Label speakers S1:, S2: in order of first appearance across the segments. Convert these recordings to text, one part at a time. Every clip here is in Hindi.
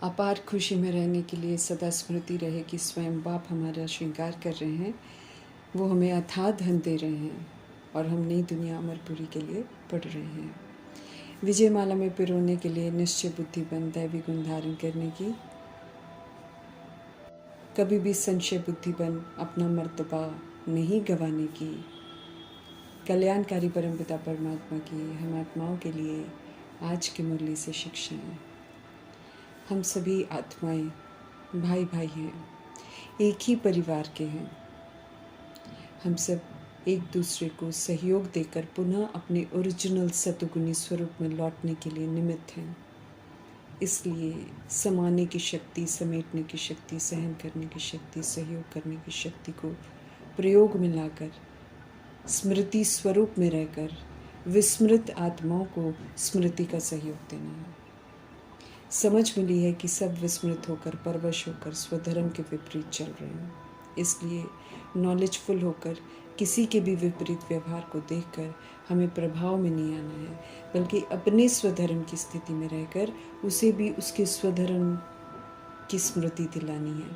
S1: अपार खुशी में रहने के लिए सदा स्मृति रहे कि स्वयं बाप हमारा श्रृंगार कर रहे हैं। वो हमें अथाह धन दे रहे हैं और हम नई दुनिया अमरपुरी के लिए पढ़ रहे हैं। विजय माला में पिरोने के लिए निश्चय बुद्धि बन दैवी गुण धारण करने की, कभी भी संशय बुद्धि बन अपना मर्तबा नहीं गंवाने की, कल्याणकारी परमपिता परमात्मा की हम आत्माओं के लिए आज की मुरली से शिक्षाएं। हम सभी आत्माएं भाई भाई हैं, एक ही परिवार के हैं। हम सब एक दूसरे को सहयोग देकर पुनः अपने ओरिजिनल सतुगुणी स्वरूप में लौटने के लिए निमित्त हैं। इसलिए समाने की शक्ति, समेटने की शक्ति, सहन करने की शक्ति, सहयोग करने की शक्ति को प्रयोग में लाकर स्मृति स्वरूप में रहकर विस्मृत आत्माओं को स्मृति का सहयोग देना है। समझ मिली है कि सब विस्मृत होकर, परवश होकर स्वधर्म के विपरीत चल रहे हैं। इसलिए नॉलेजफुल होकर किसी के भी विपरीत व्यवहार को देखकर हमें प्रभाव में नहीं आना है, बल्कि अपने स्वधर्म की स्थिति में रहकर उसे भी उसके स्वधर्म की स्मृति दिलानी है,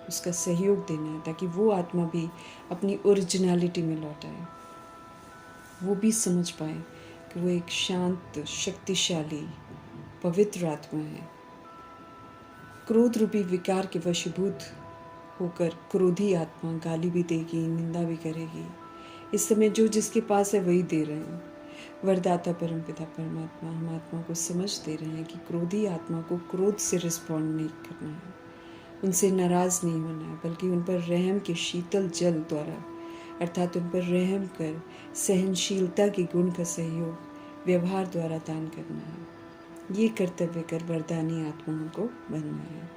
S1: उसका सहयोग देना है, ताकि वो आत्मा भी अपनी ओरिजिनलिटी में लौट आए। वो भी समझ पाए कि वो एक शांत, शक्तिशाली, पवित्र आत्मा है। क्रोध रूपी विकार के वशीभूत होकर क्रोधी आत्मा गाली भी देगी, निंदा भी करेगी। इस समय जो जिसके पास है वही दे रहे हैं। वरदाता परमपिता परमात्मा हम आत्मा को समझ दे रहे हैं कि क्रोधी आत्मा को क्रोध से रिस्पॉन्ड नहीं करना है, उनसे नाराज़ नहीं होना है, बल्कि उन पर रहम के शीतल जल द्वारा, अर्थात उन पर रहम कर सहनशीलता के गुण का सहयोग व्यवहार द्वारा दान करना है। ये कर्तव्य कर वरदानी आत्माओं को बनना है।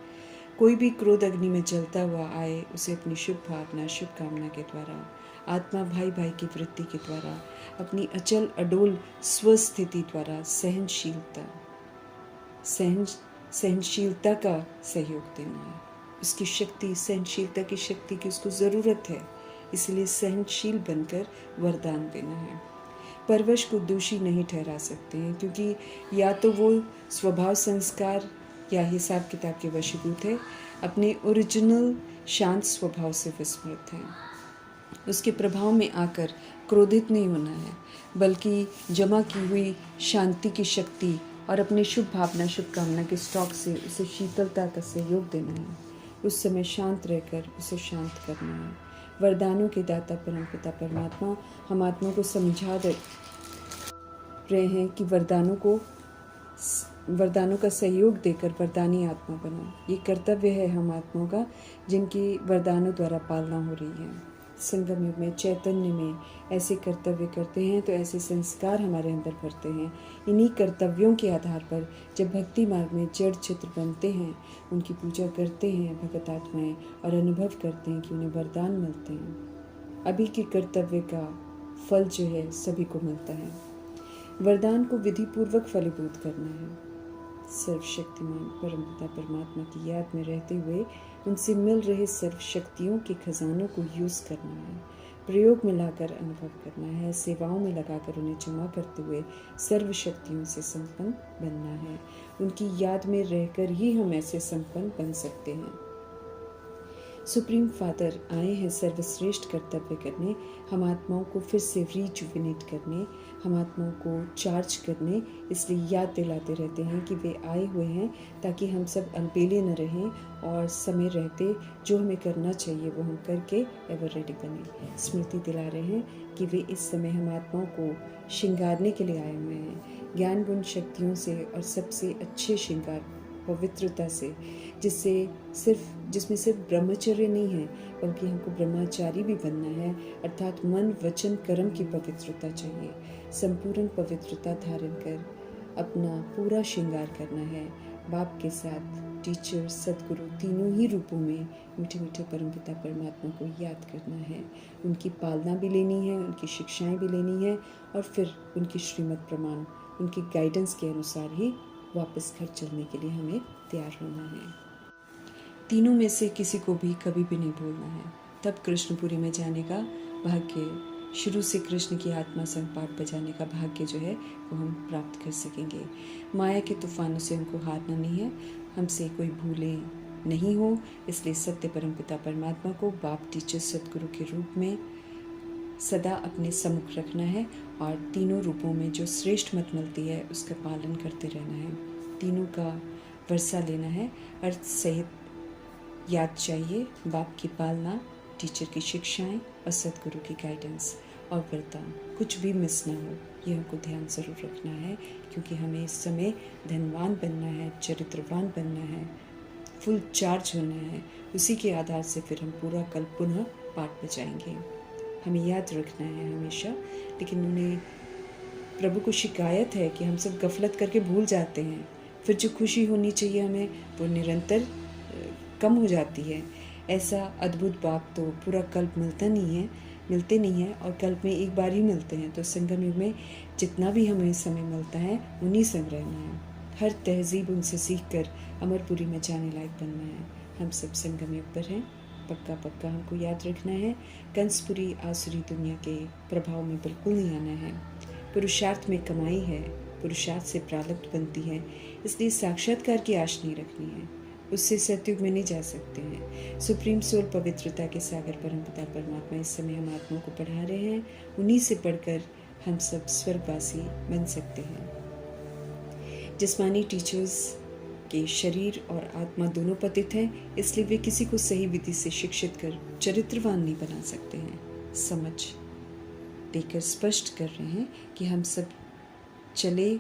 S1: कोई भी क्रोध अग्नि में जलता हुआ आए, उसे अपनी शुभ भावना, शुभ कामना के द्वारा, आत्मा भाई भाई की वृत्ति के द्वारा, अपनी अचल अडोल स्वस्थिति द्वारा सहनशीलता का सहयोग देना है। उसकी शक्ति, सहनशीलता की शक्ति की उसको ज़रूरत है, इसलिए सहनशील बनकर वरदान देना है। परवश को दोषी नहीं ठहरा सकते हैं, क्योंकि या तो वो स्वभाव संस्कार या हिसाब किताब के वशीभूत है, अपने ओरिजिनल शांत स्वभाव से विस्मृत हैं। उसके प्रभाव में आकर क्रोधित नहीं होना है, बल्कि जमा की हुई शांति की शक्ति और अपनी शुभ भावना, शुभ कामना के स्टॉक से उसे शीतलता का सहयोग देना है। उस समय शांत रहकर उसे शांत करना है। वरदानों के दाता परमपिता परमात्मा हम आत्मा को समझा रहे हैं कि वरदानों का सहयोग देकर वरदानी आत्मा बनो। ये कर्तव्य है हम आत्माओं का, जिनकी वरदानों द्वारा पालना हो रही है। संगम युग में, चैतन्य में ऐसे कर्तव्य करते हैं तो ऐसे संस्कार हमारे अंदर भरते हैं। इन्हीं कर्तव्यों के आधार पर जब भक्ति मार्ग में जड़ चित्र बनते हैं, उनकी पूजा करते हैं भगत आत्माएं और अनुभव करते हैं कि उन्हें वरदान मिलते हैं। अभी के कर्तव्य का फल जो है सभी को मिलता है। वरदान को विधि पूर्वक फलीभूत करना है। सर्वशक्तिमान परमपिता परमात्मा की याद में रहते हुए उनसे मिल रहे सर्व शक्तियों के खजानों को यूज़ करना है, प्रयोग में लाकर अनुभव करना है, सेवाओं में लगाकर उन्हें जमा करते हुए सर्व शक्तियों से संपन्न बनना है। उनकी याद में रहकर ही हम ऐसे संपन्न बन सकते हैं। सुप्रीम फादर आए हैं सर्वश्रेष्ठ कर्तव्य करने, हम आत्माओं को फिर से रिजुविनेट करने, हम आत्माओं को चार्ज करने, इसलिए याद दिलाते रहते हैं कि वे आए हुए हैं ताकि हम सब अलबेले न रहें और समय रहते जो हमें करना चाहिए वो हम करके एवर रेडी बने। स्मृति दिला रहे हैं कि वे इस समय हम आत्माओं को श्रृंगारने के लिए आए हुए हैं, ज्ञान गुण शक्तियों से और सबसे अच्छे श्रृंगार पवित्रता से, जिसमें सिर्फ ब्रह्मचर्य नहीं है, बल्कि हमको ब्रह्मचारी भी बनना है, अर्थात मन, वचन, कर्म की पवित्रता चाहिए। संपूर्ण पवित्रता धारण कर अपना पूरा श्रृंगार करना है। बाप के साथ टीचर, सदगुरु तीनों ही रूपों में मीठे मीठे परमपिता परमात्मा को याद करना है। उनकी पालना भी लेनी है, उनकी शिक्षाएं भी लेनी है और फिर उनकी श्रीमत प्रमाण, उनकी गाइडेंस के अनुसार ही वापस घर चलने के लिए हमें तैयार होना है। तीनों में से किसी को भी कभी भी नहीं भूलना है, तब कृष्णपुरी में जाने का भाग्य, शुरू से कृष्ण की आत्मा संग पाठ बजाने का भाग्य जो है वो हम प्राप्त कर सकेंगे। माया के तूफानों से उनको हारना नहीं है, हमसे कोई भूलें नहीं हो, इसलिए सत्य परमपिता परमात्मा को बाप, टीचर, सदगुरु के रूप में सदा अपने सम्मुख रखना है और तीनों रूपों में जो श्रेष्ठ मत मिलती है उसका पालन करते रहना है। तीनों का वर्षा लेना है, अर्थ सहित याद चाहिए, बाप की पालना, टीचर की शिक्षाएं और सदगुरु की गाइडेंस और वरदान, कुछ भी मिस ना हो, ये हमको ध्यान ज़रूर रखना है, क्योंकि हमें इस समय धनवान बनना है, चरित्रवान बनना है, फुल चार्ज होना है। उसी के आधार से फिर हम पूरा कल पुनः पाठ बजाएंगे। हमें याद रखना है हमेशा, लेकिन उन्हें प्रभु को शिकायत है कि हम सब गफलत करके भूल जाते हैं, फिर जो खुशी होनी चाहिए हमें वो निरंतर कम हो जाती है। ऐसा अद्भुत बाप तो पूरा कल्प मिलते नहीं है और कल्प में एक बार ही मिलते हैं। तो संगम युग में जितना भी हमें समय मिलता है उन्हीं संग रहना है, हर तहजीब उनसे सीख कर अमरपुरी में जाने लायक बनना है। हम सब संगम युग पर हैं, पक्का हमको याद रखना है। कंसपुरी आसुरी दुनिया के प्रभाव में बिल्कुल नहीं आना है। पुरुषार्थ में कमाई है, पुरुषार्थ से प्रारब्ध बनती है, इसलिए साक्षात्कार की आश नहीं रखनी है, उससे सतयुग में नहीं जा सकते हैं। सुप्रीम सोल पवित्रता के सागर परमपिता परमात्मा इस समय हम आत्माओं को पढ़ा रहे हैं, उन्हीं से पढ़कर हम सब स्वर्गवासी बन सकते हैं। जिस्मानी टीचर्स के शरीर और आत्मा दोनों पतित हैं, इसलिए वे किसी को सही विधि से शिक्षित कर चरित्रवान नहीं बना सकते हैं। समझ देकर स्पष्ट कर रहे हैं कि हम सब चले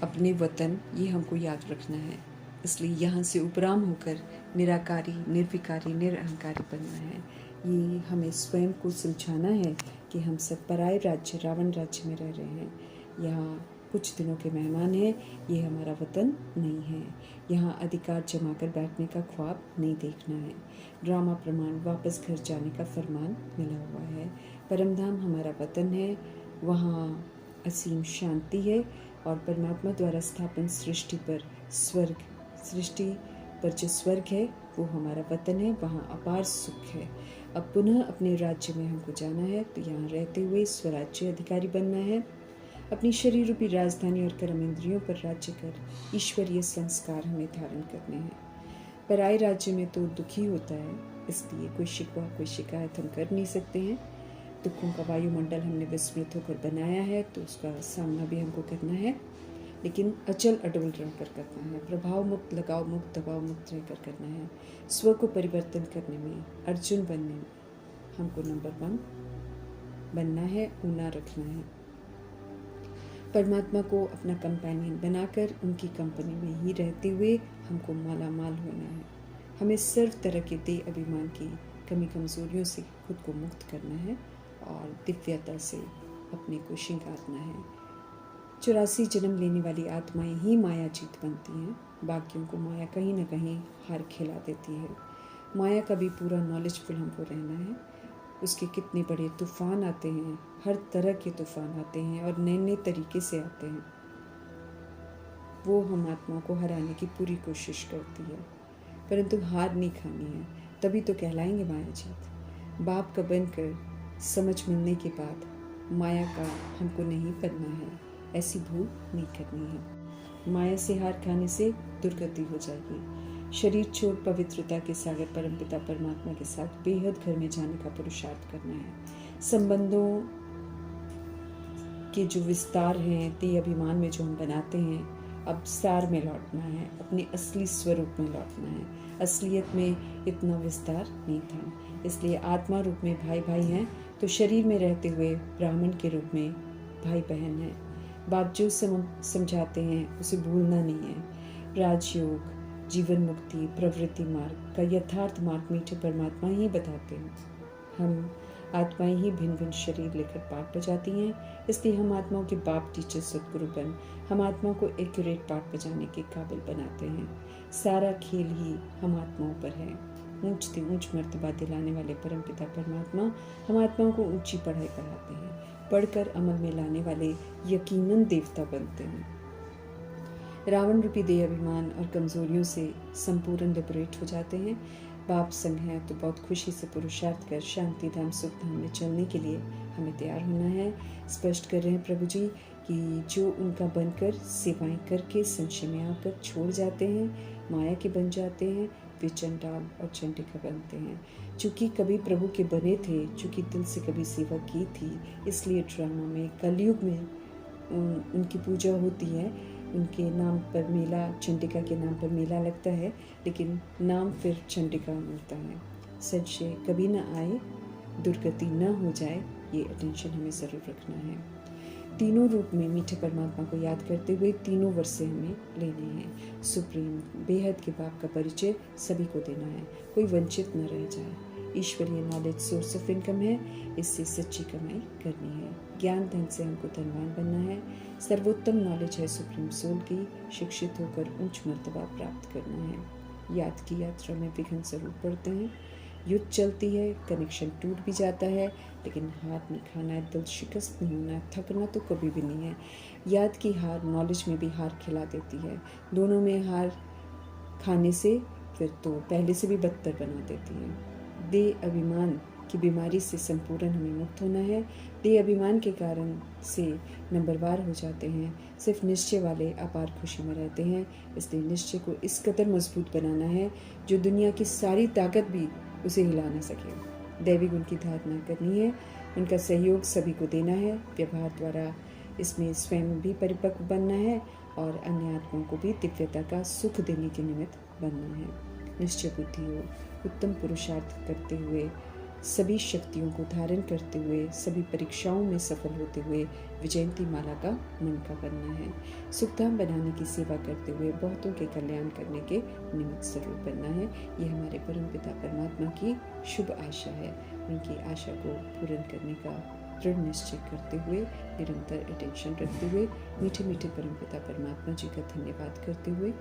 S1: अपने वतन, ये हमको याद रखना है। इसलिए यहाँ से उपराम होकर निराकारी, निर्विकारी, निरअहंकारी बनना है। ये हमें स्वयं को समझाना है कि हम सब पराये राज्य, रावण राज्य में रह रहे हैं। यहाँ कुछ दिनों के मेहमान हैं, ये हमारा वतन नहीं है। यहाँ अधिकार जमा कर बैठने का ख्वाब नहीं देखना है। ड्रामा प्रमाण वापस घर जाने का फरमान मिला हुआ है। परमधाम हमारा वतन है, वहाँ असीम शांति है और परमात्मा द्वारा स्थापन सृष्टि पर जो स्वर्ग है वो हमारा वतन है, वहाँ अपार सुख है। अब पुनः अपने राज्य में हमको जाना है, तो यहाँ रहते हुए स्वराज्य अधिकारी बनना है। अपनी शरीर रूपी राजधानी और कर्म इंद्रियों पर राज्य कर ईश्वरीय संस्कार हमें धारण करने हैं। पराये राज्य में तो दुखी होता है, इसलिए कोई शिकवा, कोई शिकायत हम कर नहीं सकते हैं। दुखों का वायुमंडल हमने विस्मृत होकर बनाया है, तो उसका सामना भी हमको करना है, लेकिन अचल अडोल रहकर करना है। प्रभाव मुक्त, लगाव मुक्त, दबाव मुक्त रहकर करना है। स्व को परिवर्तन करने में, अर्जुन बनने में हमको नंबर 1 बनना है, ऊना रखना है। परमात्मा को अपना कंपेनियन बनाकर उनकी कंपनी में ही रहते हुए हमको माला माल होना है। हमें सर्व तरह के देह अभिमान की कमी कमजोरियों से खुद को मुक्त करना है और दिव्यता से अपने को श्रृंगारना है। 84 जन्म लेने वाली आत्माएं ही माया जीत बनती हैं, बाकियों को माया कहीं ना कहीं हार खिला देती है। माया का भी पूरा नॉलेजफुल हमको रहना है। उसके कितने बड़े तूफान आते हैं, हर तरह के तूफान आते हैं और नए नए तरीके से आते हैं। वो हम आत्मा को हराने की पूरी कोशिश करती है, परंतु हार नहीं खानी है, तभी तो कहलाएंगे माया जीत। बाप का बनकर समझ मिलने के बाद माया का हमको नहीं बनना है, ऐसी भूल नहीं करनी है। माया से हार खाने से दुर्गति हो जाएगी। शरीर छोड़ पवित्रता के सागर परमपिता परमात्मा के साथ बेहद घर में जाने का पुरुषार्थ करना है। संबंधों के जो विस्तार हैं, देह अभिमान में जो हम बनाते हैं, अब सार में लौटना है, अपने असली स्वरूप में लौटना है। असलियत में इतना विस्तार नहीं था, इसलिए आत्मा रूप में भाई भाई हैं, तो शरीर में रहते हुए ब्राह्मण के रूप में भाई बहन हैं। बाप जो समझाते हैं उसे भूलना नहीं है। राजयोग, जीवन मुक्ति, प्रवृत्ति मार्ग का यथार्थ मार्ग मीठे परमात्मा ही बताते हैं। हम आत्माएं ही भिन्न भिन्न शरीर लेकर पाठ बजाती हैं, इसलिए हम आत्माओं के बाप, टीचर, सदगुरु बन हम आत्माओं को एक्यूरेट पाठ बजाने के काबिल बनाते हैं। सारा खेल ही हम आत्माओं पर है। ऊंच से ऊंच मर्तबा दिलाने वाले परमपिता परमात्मा हम आत्माओं को ऊंची पढ़ाई कराते हैं। पढ़कर अमल में लाने वाले यकीनन देवता बनते हैं। रावण रूपी देह अभिमान और कमजोरियों से संपूर्ण लिबरेट हो जाते हैं। बाप संग है तो बहुत खुशी से पुरुषार्थ कर शांति धाम, सुख धाम में चलने के लिए हमें तैयार होना है। स्पष्ट कर रहे हैं प्रभु जी कि जो उनका बनकर सेवाएं करके संशय में आकर छोड़ जाते हैं, माया के बन जाते हैं, वे चंडाल और चंडिका बनते हैं। चूँकि कभी प्रभु के बने थे, चूँकि दिल से कभी सेवा की थी, इसलिए ड्रामा में कलयुग में उनकी पूजा होती है। उनके नाम पर मेला, चंडिका के नाम पर मेला लगता है, लेकिन नाम फिर चंडिका मिलता है। संशय कभी ना आए, दुर्गति न हो जाए, ये अटेंशन हमें ज़रूर रखना है। तीनों रूप में मीठे परमात्मा को याद करते हुए तीनों वर्षे हमें लेने हैं। सुप्रीम बेहद के बाप का परिचय सभी को देना है, कोई वंचित न रह जाए। ईश्वरीय नॉलेज सोर्स ऑफ इनकम है, इससे सच्ची कमाई करनी है। ज्ञान धन से हमको धनवान बनना है। सर्वोत्तम नॉलेज है सुप्रीम सोल की, शिक्षित होकर उच्च मर्तबा प्राप्त करना है। याद की यात्रा में विघ्न जरूर पड़ते हैं, युद्ध चलती है, कनेक्शन टूट भी जाता है, लेकिन हार नहीं खाना है, दिल शिकस्त नहीं होना है, थकना तो कभी भी नहीं है। याद की हार नॉलेज में भी हार खिला देती है, दोनों में हार खाने से फिर तो पहले से भी बदतर बना देती है। देह अभिमान की बीमारी से संपूर्ण हमें मुक्त होना है। देह अभिमान के कारण से नंबरवार हो जाते हैं, सिर्फ निश्चय वाले अपार खुशी में रहते हैं। इसलिए निश्चय को इस कदर मजबूत बनाना है जो दुनिया की सारी ताकत भी उसे हिला ना सके। दैवी गुण की धारणा करनी है, उनका सहयोग सभी को देना है। व्यवहार द्वारा इसमें स्वयं भी परिपक्व बनना है और अन्य आत्माओं को भी दिव्यता का सुख देने के निमित्त बनना है। निश्चय बुद्धि हो, उत्तम पुरुषार्थ करते हुए, सभी शक्तियों को धारण करते हुए, सभी परीक्षाओं में सफल होते हुए विजयंती माला का मन का बनना है। सुखधाम बनाने की सेवा करते हुए बहुतों के कल्याण करने के निमित्त जरूर बनना है। ये हमारे परमपिता परमात्मा की शुभ आशा है। उनकी आशा को पूर्ण करने का दृढ़ निश्चय करते हुए, निरंतर अटेंशन रखते हुए, मीठे मीठे परमपिता परमात्मा जी का धन्यवाद करते हुए